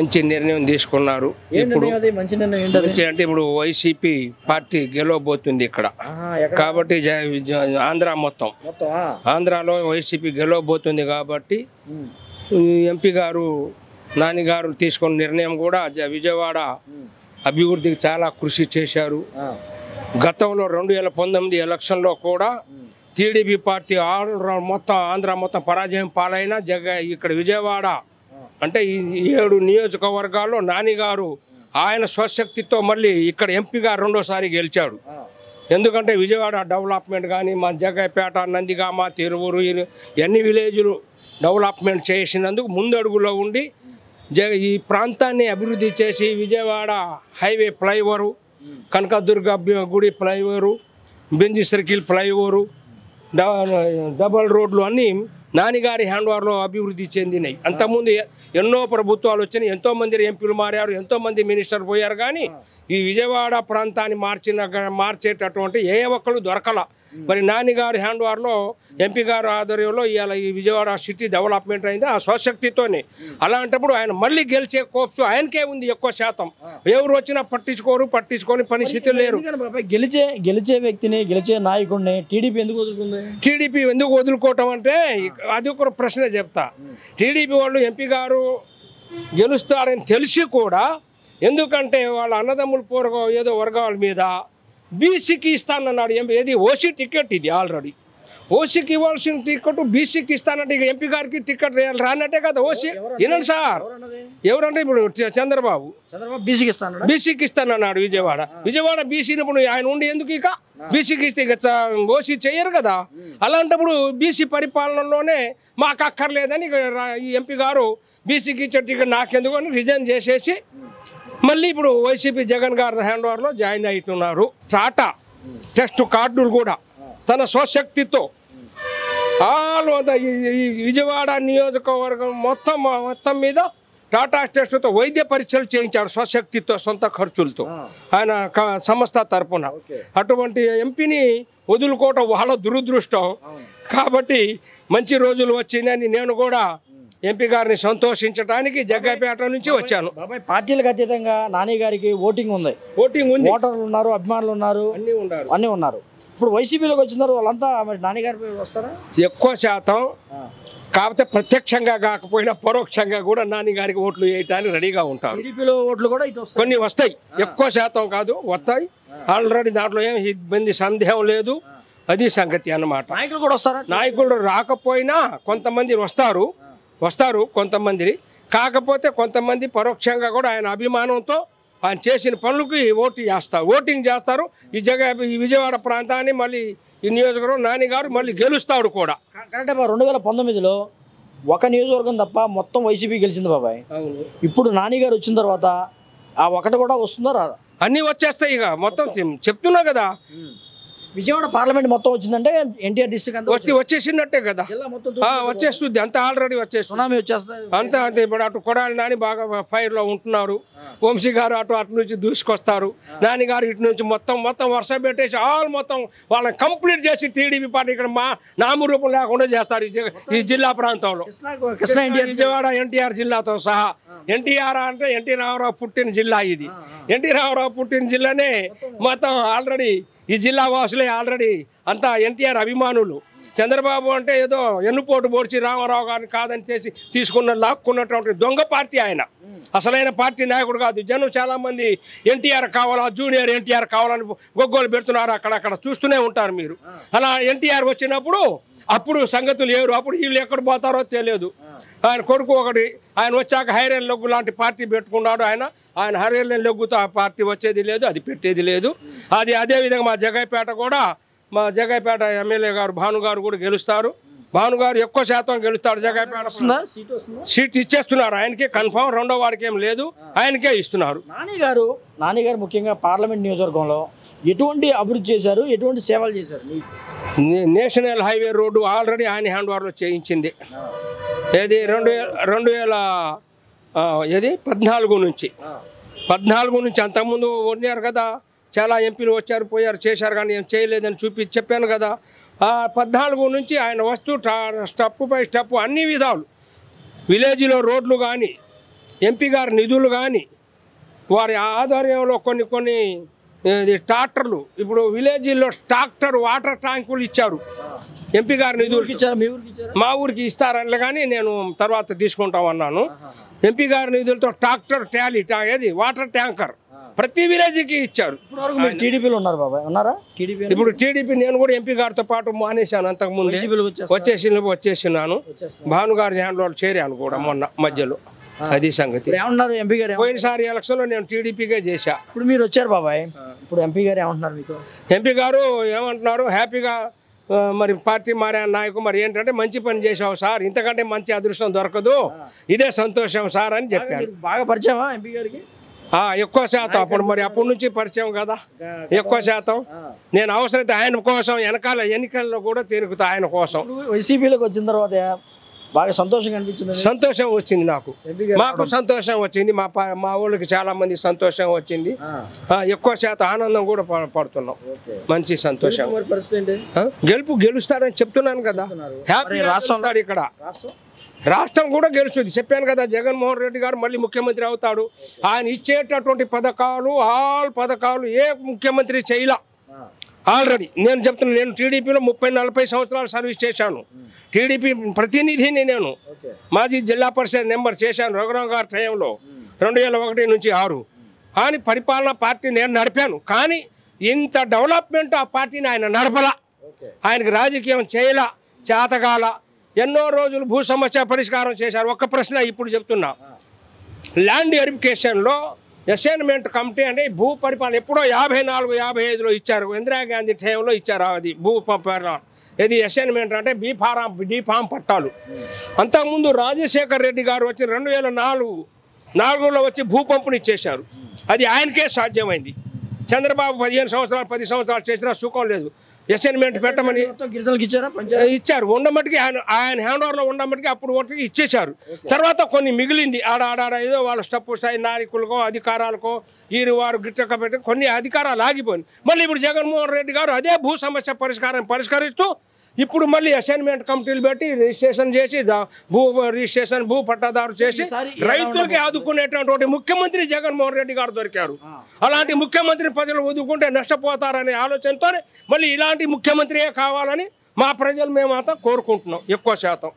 మంచి నిర్ణయం తీసుకున్నారు. ఇప్పుడు అంటే ఇప్పుడు వైసీపీ పార్టీ గెలవబోతుంది ఇక్కడ కాబట్టి ఆంధ్ర మొత్తం ఆంధ్రాలో వైసీపీ గెలవబోతుంది కాబట్టి ఎంపీ గారు నాని గారు తీసుకున్న నిర్ణయం కూడా విజయవాడ అభివృద్ధికి చాలా కృషి చేశారు. గతంలో 2019 ఎలక్షన్లో కూడా టీడీపీ పార్టీ మొత్తం ఆంధ్ర మొత్తం పరాజయం పాలైన ఇక్కడ విజయవాడ అంటే ఈ 7 నియోజకవర్గాల్లో నాని గారు ఆయన స్వశక్తితో మళ్ళీ ఇక్కడ ఎంపీగా రెండోసారి గెలిచాడు. ఎందుకంటే విజయవాడ డెవలప్మెంట్ కానీ మా జగ్గైపేట, నందిగామ, తిరువూరు ఎన్ని విలేజ్లు డెవలప్మెంట్ చేసినందుకు ముందడుగులో ఉండి ఈ ప్రాంతాన్ని అభివృద్ధి చేసి విజయవాడ హైవే ఫ్లైఓవరు, కనకదుర్గ గుడి ఫ్లైఓవరు, బెంజి సర్కిల్ ఫ్లైఓవరు, డబల్ రోడ్లు అన్నీ నానిగారి హ్యాండ్ ఓవర్లో అభివృద్ధి చెందినాయి. అంతకుముందు ఎన్నో ప్రభుత్వాలు వచ్చినాయి, ఎంతోమంది ఎంపీలు మారారు, ఎంతోమంది మినిస్టర్ పోయారు. కానీ ఈ విజయవాడ ప్రాంతాన్ని మార్చేటటువంటి ఏ ఒక్కరు దొరకల. మరి నానిగారి హ్యాండ్ ఓవర్లో ఎంపీ గారు ఆధ్వర్యంలో ఇవాళ ఈ విజయవాడ సిటీ డెవలప్మెంట్ అయింది ఆ స్వశక్తితోనే. అలాంటప్పుడు ఆయన మళ్ళీ గెలిచే కోప్స్ ఆయనకే ఉంది ఎక్కువ శాతం. ఎవరు వచ్చినా పట్టించుకొని పరిస్థితి లేరు. గెలిచే వ్యక్తిని, గెలిచే నాయకుడిని టీడీపీ ఎందుకు వదులుకుంది? టీడీపీ ఎందుకు వదులుకోవటం అంటే అది ఒక ప్రశ్న చెప్తా. టీడీపీ వాళ్ళు ఎంపీ గారు గెలుస్తారని తెలిసి కూడా ఎందుకంటే వాళ్ళ అన్నదమ్ముల పూర్వ ఏదో వర్గాల మీద బీసీకి ఇస్తానన్నాడు. ఏది ఓసీ టికెట్, ఇది ఆల్రెడీ ఓసీకి ఇవ్వాల్సిన టికెట్ బీసీకి ఇస్తానంటే ఇక ఎంపీ గారికి టికెట్ రానట్టే కదా. ఓసీ వినండి సార్, ఎవరంటే ఇప్పుడు చంద్రబాబు బీసీకి ఇస్తానన్నాడు. విజయవాడ బీసీని ఇప్పుడు ఆయన ఉండి ఎందుకు ఇక బీసీకి ఇస్తే ఇక ఓసీ చెయ్యరు కదా. అలాంటప్పుడు బీసీ పరిపాలనలోనే మాకు అక్కర్లేదని ఈ ఎంపీ గారు బీసీకి ఇచ్చే టికెట్ నాకెందుకు అని రిజైన్ చేసేసి మళ్ళీ ఇప్పుడు వైసీపీ జగన్ గారి హ్యాండ్ ఓవర్లో జాయిన్ అవుతున్నారు. టాటా టెస్ట్ కార్డులు కూడా తన స్వశక్తితో ఈ విజయవాడ నియోజకవర్గం మొత్తం మీద టాటా టెస్ట్తో వైద్య పరీక్షలు చేయించాడు స్వశక్తితో, సొంత ఖర్చులతో ఆయన సంస్థ తరపున. అటువంటి ఎంపీని వదులుకోవటం వాళ్ళ దురదృష్టం. కాబట్టి మంచి రోజులు వచ్చిందని నేను కూడా ఎంపీ గారిని సంతోషించడానికి జగ్గైపేట నుంచి వచ్చాను. పార్టీలకు అతీతంగా నాని గారికి ఓటింగ్ ఉంది, ఓటర్లు ఉన్నారు, అభిమానులు ఉన్నారు, అన్నీ ఉన్నారు. ఇప్పుడు వైసీపీలోకి వచ్చినారు వాళ్ళంతా మరి నాని గారి వస్తారా? ఎక్కువ శాతం. కాకపోతే ప్రత్యక్షంగా కాకపోయినా పరోక్షంగా కూడా నాని గారికి ఓట్లు వేయటానికి రెడీగా ఉంటారు. టీడీపీలో ఓట్లు కూడా కొన్ని వస్తాయి, ఎక్కువ శాతం కాదు, వస్తాయి. ఆల్రెడీ దాంట్లో ఏం ఇబ్బంది సందేహం లేదు. అది సంగతి అన్నమాట. నాయకులు కూడా వస్తారా? నాయకులు రాకపోయినా కొంతమంది వస్తారు కొంతమంది. కాకపోతే కొంతమంది పరోక్షంగా కూడా ఆయన అభిమానంతో ఆయన చేసిన పనులకి ఓటింగ్ చేస్తారు. ఈ విజయవాడ ప్రాంతాన్ని మళ్ళీ ఈ నియోజకవర్గం నాని గారు మళ్ళీ గెలుస్తాడు కూడా. కరెక్టే. 2019లో ఒక నియోజకవర్గం తప్ప మొత్తం వైసీపీ గెలిచింది బాబాయ్. ఇప్పుడు నాని గారు వచ్చిన తర్వాత ఆ ఒకటి కూడా వస్తుందో రాదా? అన్నీ వచ్చేస్తాయి. ఇక మొత్తం చెప్తున్నా కదా, విజయవాడ పార్లమెంట్ మొత్తం వచ్చిందంటే ఎన్టీఆర్ డిస్ట్రిక్ట్ అంతా వచ్చేసినట్టే కదా. వచ్చేస్తుంది అంతా, ఆల్రెడీ సునామీ వచ్చేస్తుంది అంతా. అంతే. ఇప్పుడు అటు కొడాలి నాని బాగా ఫైర్లో ఉంటున్నారు, వంశీ గారు అటు నుంచి దూసుకొస్తారు, నాని గారు ఇటు నుంచి మొత్తం వర్ష పెట్టేసి మొత్తం వాళ్ళని కంప్లీట్ చేసి టీడీపీ పార్టీ ఇక్కడ నామరూపం లేకుండా చేస్తారు ఈ జిల్లా ప్రాంతంలో. విజయవాడ ఎన్టీఆర్ జిల్లాతో సహా. ఎన్టీఆర్ అంటే ఎన్టీ రామారావు పుట్టిన జిల్లా ఇది. ఎన్టీ రామారావు పుట్టిన జిల్లానే మొత్తం ఆల్రెడీ ఈ జిల్లా వాసులే ఆల్రెడీ అంతా ఎన్టీఆర్ అభిమానులు. చంద్రబాబు అంటే ఏదో ఎన్నుపోటు పోడ్చి రామారావు గారిని కాదని లాక్కున్నటువంటి దొంగ పార్టీ ఆయన. అసలైన పార్టీ నాయకుడు కాదు. జనం చాలామంది ఎన్టీఆర్ కావాలా, జూనియర్ ఎన్టీఆర్ కావాలని గొగ్గోలు పెడుతున్నారు. అక్కడక్కడ చూస్తూనే ఉంటారు మీరు. అలా ఎన్టీఆర్ వచ్చినప్పుడు అప్పుడు సంగతులు ఏరు. అప్పుడు వీళ్ళు ఎక్కడ పోతారో తెలియదు. ఆయన కొడుకు ఒకటి ఆయన వచ్చాక హైరేన్ లొగ్గు లాంటి పార్టీ పెట్టుకున్నాడు. ఆయన హైరేన్ లొగ్గుతో ఆ పార్టీ వచ్చేది లేదు, అది పెట్టేది లేదు. అదేవిధంగా మా జగ్గైపేట ఎమ్మెల్యే గారు భాను గారు కూడా గెలుస్తారు. భాను గారు ఎక్కువ శాతం గెలుస్తాడు. జగ్గైపేట సీట్ ఇచ్చేస్తున్నారు ఆయనకే కన్ఫామ్. రెండో వారికి ఏం లేదు, ఆయనకే ఇస్తున్నారు. నాని గారు ముఖ్యంగా పార్లమెంట్ నియోజకవర్గంలో ఎటువంటి అభివృద్ధి చేశారు, ఎటువంటి సేవలు చేశారు? నేషనల్ హైవే రోడ్డు ఆల్రెడీ ఆయన హ్యాండ్ ఓవర్లో చేయించింది. ఏది 2014 నుంచి అంతకుముందు ఉన్నారు కదా, చాలా ఎంపీలు వచ్చారు పోయారు చేశారు, కానీ ఏం చేయలేదని చెప్పాను కదా. 14 నుంచి ఆయన వస్తూ స్టెప్ బై స్టెప్ అన్ని విధాలు విలేజ్లో రోడ్లు కానీ ఎంపీ గారి నిధులు కానీ వారి ఆధ్వర్యంలో కొన్ని ట్రాక్టర్లు ఇప్పుడు విలేజ్లో ట్రాక్టర్ వాటర్ ట్యాంకులు ఇచ్చారు ఎంపీ గారి నిధులు ఇచ్చారు. మా ఊరికి ఇస్తారని కానీ నేను తర్వాత తీసుకుంటామన్నాను. ఎంపీ గారి నిధులతో ట్రాక్టర్ ట్రాలీ ఏది వాటర్ ట్యాంకర్ ప్రతి విలేజ్కి ఇచ్చారు. టీడీపీలో ఉన్నారు బాబాయ్, ఉన్నారా? టీడీపీ ఇప్పుడు టీడీపీ నేను కూడా ఎంపీ గారితో పాటు మానేశాను. అంతకుముందు వచ్చేసినాను. భానుగారి హ్యాండ్లో చేరాను కూడా మొన్న మధ్యలో. అది సంగతి. ఏమన్నారు ఎంపీ గారు? పోయినసారి ఎలక్షన్లో నేను టీడీపీగా చేశా. ఇప్పుడు మీరు వచ్చారు బాబాయ్, ఇప్పుడు ఎంపీ గారు ఏమంటున్నారు మీకు? ఎంపీ గారు ఏమంటున్నారు, హ్యాపీగా మరి పార్టీ మారే నాయకు మరి ఏంటంటే మంచి పని చేసావు సార్, ఇంతకంటే మంచి అదృష్టం దొరకదు, ఇదే సంతోషం సార్ అని చెప్పారు. బాగా పరిచయమా ఎంపీ గారికి? ఎక్కువ శాతం. అప్పుడు మరి అప్పటి నుంచి పరిచయం కదా, ఎక్కువ శాతం. నేను అవసరమైతే ఆయన కోసం వెనకాల ఎన్నికల్లో కూడా తిరుగుతా ఆయన కోసం. వైసీపీలోకి వచ్చిన తర్వాత బాగా సంతోషంగా అనిపించింది? సంతోషం వచ్చింది నాకు, మాకు సంతోషం వచ్చింది, మా ఊళ్ళకి చాలా మంది సంతోషం వచ్చింది. ఎక్కువ శాతం ఆనందం కూడా పడుతున్నాం, మంచి సంతోషం. గెలుస్తాడని చెప్తున్నాను కదా, హ్యాపీ రాష్ట్రం ఇక్కడ రాష్ట్రం కూడా గెలుస్తుంది. చెప్పాను కదా, జగన్మోహన్ రెడ్డి గారు మళ్ళీ ముఖ్యమంత్రి అవుతాడు. ఆయన ఇచ్చేటటువంటి పథకాలు ఆల్ పథకాలు ఏ ముఖ్యమంత్రి చేయలా. ఆల్రెడీ నేను చెప్తున్నాను, నేను టీడీపీలో 30-40 సంవత్సరాలు సర్వీస్ చేశాను. టీడీపీ ప్రతినిధిని నేను మాజీ జిల్లా పరిషత్ నెంబర్ చేశాను రఘురామ్ గారి టైంలో 2001 నుంచి 6. కానీ పరిపాలనా పార్టీ నేను నడిపాను. కానీ ఇంత డెవలప్మెంట్ ఆ పార్టీని ఆయన నడపలా, ఆయనకి రాజకీయం చేయలా, చేతగాల. ఎన్నో రోజులు భూ సమస్య పరిష్కారం చేశారు. ఒక్క ప్రశ్న ఇప్పుడు చెప్తున్నా, ల్యాండ్ వెరిఫికేషన్లో అసైన్మెంట్ కమిటీ అంటే భూ పరిపాలన ఎప్పుడో 54-55లో ఇచ్చారు, ఇందిరాగాంధీ టైంలో ఇచ్చారు. అది భూ పరిపాలన ఇది అసైన్మెంట్ అంటే డి ఫామ్ పట్టాలు. అంతకుముందు రాజశేఖర్ రెడ్డి గారు వచ్చి 2004లో వచ్చి భూ పంపిణీ చేశారు. అది ఆయనకే సాధ్యమైంది. చంద్రబాబు 15 సంవత్సరాలు 10 సంవత్సరాలు చేసినా సుఖం లేదు. అసైన్మెంట్ పెట్టమని ఇచ్చారు. ఉండమట్టుకి ఆయన హ్యాండ్ ఓవర్లో ఉండమట్టుకి అప్పుడు ఒకటి ఇచ్చేశారు. తర్వాత కొన్ని మిగిలింది ఆడ ఏదో వాళ్ళ స్టెప్ స్థాయి నాయకులకో అధికారాలకో వారు గిట్టక పెట్టి కొన్ని అధికారాలు ఆగిపోయింది. మళ్ళీ ఇప్పుడు జగన్మోహన్ రెడ్డి గారు అదే భూ సమస్య పరిష్కరిస్తూ ఇప్పుడు మళ్ళీ అసైన్మెంట్ కమిటీలు పెట్టి రిజిస్ట్రేషన్ చేసి భూ పట్టాదారు చేసి రైతులకి ఆదుకునేటటువంటి ముఖ్యమంత్రి జగన్మోహన్ రెడ్డి గారు దొరికారు. అలాంటి ముఖ్యమంత్రిని ప్రజలు వదులుకుంటే నష్టపోతారనే ఆలోచనతో మళ్ళీ ఇలాంటి ముఖ్యమంత్రియే కావాలని మా ప్రజలు మేమంతా కోరుకుంటున్నాం ఎక్కువ శాతం.